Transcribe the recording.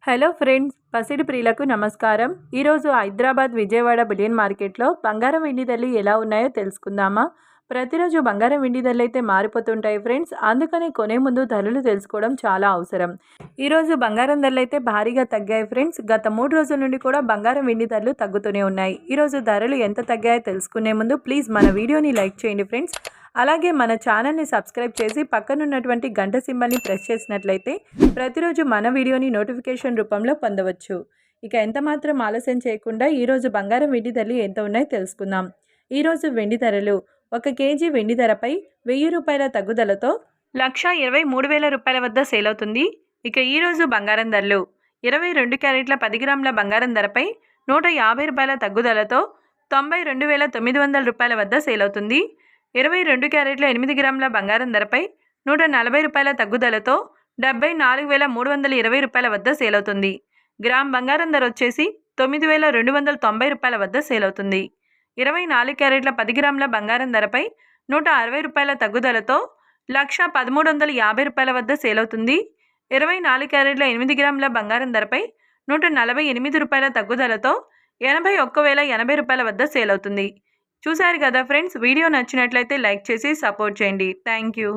Hello friends, పసిడి ప్రియులకు నమస్కారం. ఈరోజు హైదరాబాద్ విజయవాడ బులియన్ మార్కెట్లో బంగారం వెండి ధరలు ఎలా ఉన్నాయో తెలుసుకుందామా. ప్రతిరోజు బంగారం వెండి ధరలు అయితే మారిపోతుంటాయి ఫ్రెండ్స్. అందుకని కొనే ముందు ధరలు తెలుసుకోవడం చాలా అవసరం. ఈరోజు బంగారం ధరలు అయితే భారీగా తగ్గాయి ఫ్రెండ్స్. గత 3 రోజుల నుండి కూడా బంగారం వెండి ధరలు తగ్గుతూనే ఉన్నాయి. ఈరోజు ధరలు ఎంత తగ్గాయో తెలుసుకునే ముందు ప్లీజ్ మన వీడియోని లైక్ చేయండి ఫ్రెండ్స్. అలాగే మన ఛానల్ని సబ్స్క్రైబ్ చేసి పక్కనున్నటువంటి గంట సింబల్ని ప్రెస్ చేసినట్లయితే ప్రతిరోజు మన వీడియోని నోటిఫికేషన్ రూపంలో పొందవచ్చు. ఇక ఎంత మాత్రం ఆలస్యం చేయకుండా ఈరోజు బంగారం వెండి ధరలు ఎంత ఉన్నాయో తెలుసుకుందాం. ఈరోజు వెండి ధరలు 1 కేజీ వెండి ధరపై 1000 రూపాయల తగ్గుదలతో 1,23,000 రూపాయల వద్ద సేల్ అవుతుంది. ఇక ఈరోజు బంగారం ధరలు 22 క్యారెట్ల 10 గ్రాముల బంగారం ధరపై 150 రూపాయల తగ్గుదలతో 92,900 రూపాయల వద్ద సేల్ అవుతుంది. 22 క్యారెట్ల 8 గ్రాముల బంగారం ధరపై 140 రూపాయల తగ్గుదలతో 74,320 రూపాయల వద్ద సేల్ అవుతుంది. గ్రామ్ బంగారం ధర వచ్చేసి 9,290 రూపాయల వద్ద సేల్ అవుతుంది. 24 క్యారెట్ల 10 గ్రాముల బంగారం ధరపై 160 రూపాయల తగ్గుదలతో 1,1350 రూపాయల వద్ద సేల్ అవుతుంది. 24 క్యారెట్ల 8 గ్రాముల బంగారం ధరపై 148 రూపాయల తగ్గుదలతో 81,080 రూపాయల వద్ద సేల్ అవుతుంది. చూశారు కదా ఫ్రెండ్స్, వీడియో నచ్చినట్లయితే లైక్ చేసి సపోర్ట్ చేయండి. Thank you.